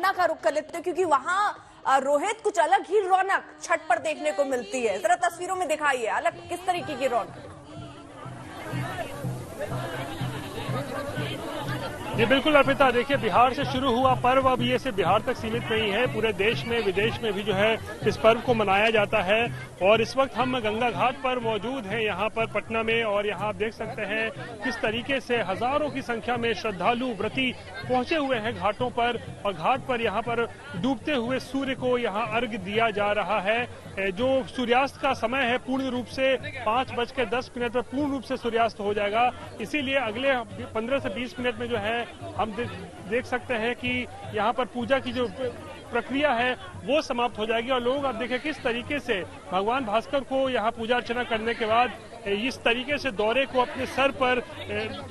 पटना का रुख कर लेते हैं, क्योंकि वहां रोहित कुछ अलग ही रौनक छठ पर देखने को मिलती है। जरा तस्वीरों में दिखाइए अलग किस तरीके की रौनक। जी बिल्कुल अर्पिता, देखिए बिहार से शुरू हुआ पर्व अब ये सिर्फ बिहार तक सीमित नहीं है, पूरे देश में विदेश में भी जो है इस पर्व को मनाया जाता है। और इस वक्त हम गंगा घाट पर मौजूद हैं यहाँ पर पटना में, और यहाँ आप देख सकते हैं किस तरीके से हजारों की संख्या में श्रद्धालु व्रती पहुंचे हुए हैं घाटों पर। और घाट पर यहाँ पर डूबते हुए सूर्य को यहाँ अर्घ्य दिया जा रहा है। जो सूर्यास्त का समय है पूर्ण रूप से 5:10 पर पूर्ण रूप से सूर्यास्त हो जाएगा। इसीलिए अगले 15 से 20 मिनट में जो है हम देख सकते हैं कि यहाँ पर पूजा की जो प्रक्रिया है वो समाप्त हो जाएगी। और लोग अब देखें किस तरीके से भगवान भास्कर को यहाँ पूजा अर्चना करने के बाद इस तरीके से दौरे को अपने सर पर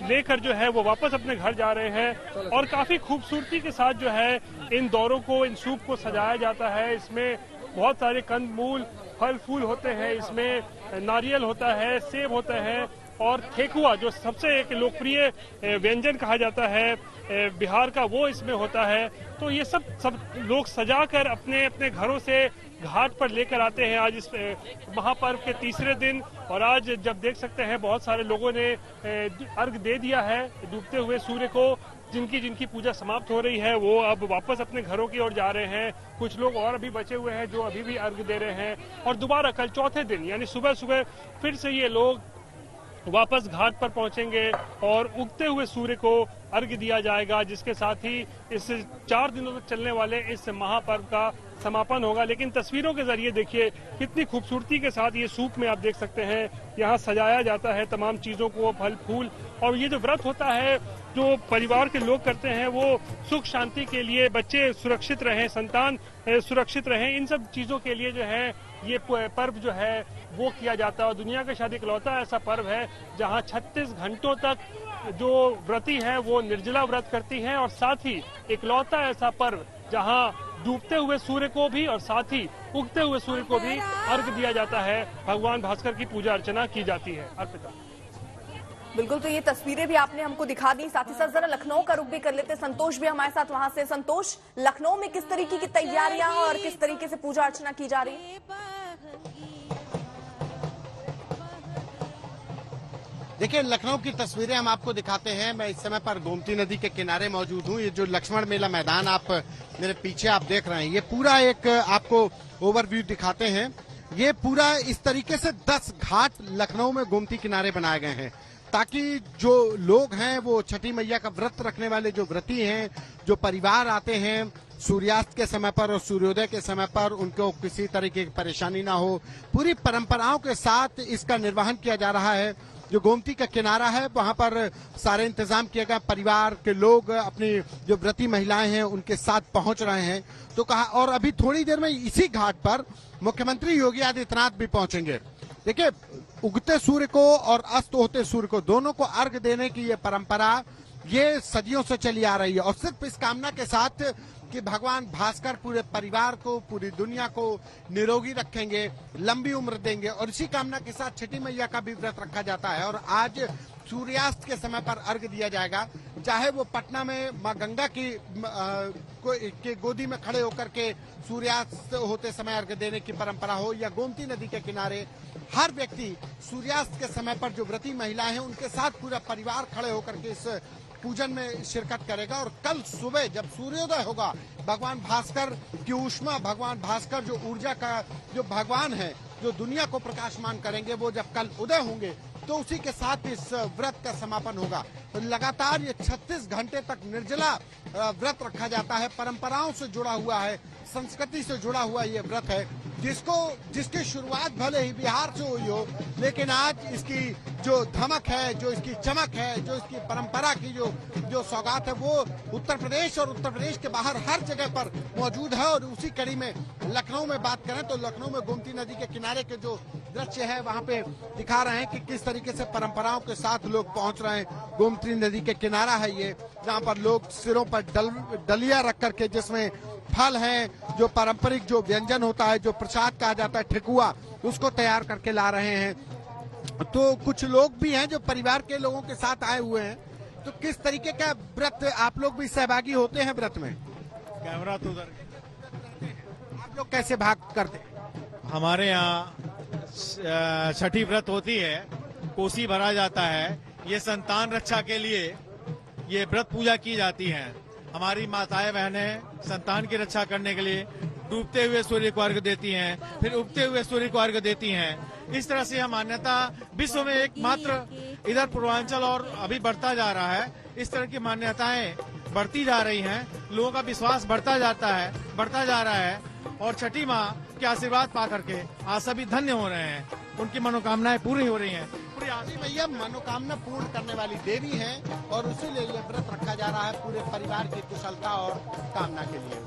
लेकर जो है वो वापस अपने घर जा रहे हैं। और काफी खूबसूरती के साथ जो है इन दौरों को, इन सूप को सजाया जाता है। इसमें बहुत सारे कंद मूल फल फूल होते हैं, इसमें नारियल होता है, सेब होता है और ठेकुआ जो सबसे एक लोकप्रिय व्यंजन कहा जाता है बिहार का, वो इसमें होता है। तो ये सब लोग सजाकर अपने अपने घरों से घाट पर लेकर आते हैं आज इस महापर्व के तीसरे दिन। और आज जब देख सकते हैं बहुत सारे लोगों ने अर्घ दे दिया है डूबते हुए सूर्य को। जिनकी पूजा समाप्त हो रही है वो अब वापस अपने घरों की ओर जा रहे हैं। कुछ लोग और अभी बचे हुए हैं जो अभी भी अर्घ दे रहे हैं। और दोबारा कल चौथे दिन यानी सुबह सुबह फिर से ये लोग वापस घाट पर पहुंचेंगे और उगते हुए सूर्य को अर्घ्य दिया जाएगा, जिसके साथ ही इस 4 दिनों तक चलने वाले इस महापर्व का समापन होगा। लेकिन तस्वीरों के जरिए देखिए कितनी खूबसूरती के साथ ये सूप में आप देख सकते हैं यहाँ सजाया जाता है तमाम चीजों को, फल फूल। और ये जो व्रत होता है जो परिवार के लोग करते हैं वो सुख शांति के लिए, बच्चे सुरक्षित रहें, संतान सुरक्षित रहें, इन सब चीजों के लिए जो है ये पर्व जो है वो किया जाता है। और दुनिया का शायद इकलौता ऐसा पर्व है जहां 36 घंटों तक जो व्रती हैं वो निर्जला व्रत करती हैं। और साथ ही इकलौता ऐसा पर्व जहां डूबते हुए सूर्य को भी और साथ ही उगते हुए सूर्य को भी अर्घ्य दिया जाता है, भगवान भास्कर की पूजा अर्चना की जाती है। अर्पिता बिल्कुल, तो ये तस्वीरें भी आपने हमको दिखा दी। साथ ही साथ जरा लखनऊ का रुख भी कर लेते, संतोष भी हमारे साथ वहां से। संतोष, लखनऊ में किस तरीके की तैयारियां और किस तरीके से पूजा अर्चना की जा रही है? देखिए, लखनऊ की तस्वीरें हम आपको दिखाते हैं। मैं इस समय पर गोमती नदी के किनारे मौजूद हूँ। ये जो लक्ष्मण मेला मैदान आप मेरे पीछे आप देख रहे हैं, ये पूरा एक आपको ओवरव्यू दिखाते हैं। ये पूरा इस तरीके से 10 घाट लखनऊ में गोमती किनारे बनाए गए हैं ताकि जो लोग हैं वो छठी मैया का व्रत रखने वाले जो व्रती हैं, जो परिवार आते हैं सूर्यास्त के समय पर और सूर्योदय के समय पर, उनको किसी तरीके की परेशानी ना हो। पूरी परंपराओं के साथ इसका निर्वहन किया जा रहा है। जो गोमती का किनारा है वहां पर सारे इंतजाम किए गए, परिवार के लोग अपनी जो व्रती महिलाएं हैं उनके साथ पहुंच रहे हैं। तो कहा, और अभी थोड़ी देर में इसी घाट पर मुख्यमंत्री योगी आदित्यनाथ भी पहुंचेंगे। देखिए, उगते सूर्य को और अस्त होते सूर्य को दोनों को अर्घ देने की ये परंपरा ये सदियों से चली आ रही है। और सिर्फ इस कामना के साथ कि भगवान भास्कर पूरे परिवार को, पूरी दुनिया को निरोगी रखेंगे, लंबी उम्र देंगे, और इसी कामना के साथ छठी मैया का भी व्रत रखा जाता है। और आज सूर्यास्त के समय पर अर्घ दिया जाएगा, चाहे वो पटना में मां गंगा की गोदी में खड़े होकर के सूर्यास्त होते समय अर्घ देने की परंपरा हो, या गोमती नदी के किनारे हर व्यक्ति सूर्यास्त के समय पर जो व्रती महिलाएं हैं उनके साथ पूरा परिवार खड़े होकर के इस पूजन में शिरकत करेगा। और कल सुबह जब सूर्योदय होगा, भगवान भास्कर की ऊष्मा, भगवान भास्कर जो ऊर्जा का जो भगवान है, जो दुनिया को प्रकाशमान करेंगे, वो जब कल उदय होंगे तो उसी के साथ इस व्रत का समापन होगा। तो लगातार ये 36 घंटे तक निर्जला व्रत रखा जाता है। परंपराओं से जुड़ा हुआ है, संस्कृति से जुड़ा हुआ ये व्रत है, जिसकी शुरुआत भले ही बिहार से हुई हो, लेकिन आज इसकी जो धमक है, जो इसकी चमक है, जो इसकी परंपरा की जो सौगात है, वो उत्तर प्रदेश और उत्तर प्रदेश के बाहर हर जगह पर मौजूद है। और उसी कड़ी में लखनऊ में बात करें तो लखनऊ में गोमती नदी के किनारे के जो दृश्य है वहाँ पे दिखा रहे हैं कि किस तरीके से परंपराओं के साथ लोग पहुंच रहे हैं। गोमती नदी के किनारा है ये, जहाँ पर लोग सिरों पर डलिया रख करके, जिसमें फल हैं, जो पारंपरिक जो व्यंजन होता है, जो प्रसाद कहा जाता है ठेकुआ, उसको तैयार करके ला रहे हैं। तो कुछ लोग भी हैं जो परिवार के लोगों के साथ आए हुए हैं। तो किस तरीके का व्रत, आप लोग भी सहभागी होते हैं व्रत में? कैमरा तो उधर। आप लोग कैसे भाग करते हैं? हमारे यहाँ छठी व्रत होती है, कोसी भरा जाता है। ये संतान रक्षा के लिए ये व्रत पूजा की जाती है। हमारी माताएं बहनें संतान की रक्षा करने के लिए डूबते हुए सूर्य को अर्घ्य देती हैं, फिर उगते हुए सूर्य को अर्घ्य देती हैं। इस तरह से यह मान्यता विश्व में एकमात्र इधर पूर्वांचल और अभी बढ़ता जा रहा है। इस तरह की मान्यताएं बढ़ती जा रही हैं, लोगों का विश्वास बढ़ता जा रहा है और छठी माँ के आशीर्वाद पा करके आज सभी धन्य हो रहे हैं, उनकी मनोकामनाएं पूरी हो रही हैं। पूरी मैया मनोकामना पूर्ण करने वाली देवी है और उसीलिए ये व्रत रखा जा रहा है पूरे परिवार की कुशलता और कामना के लिए।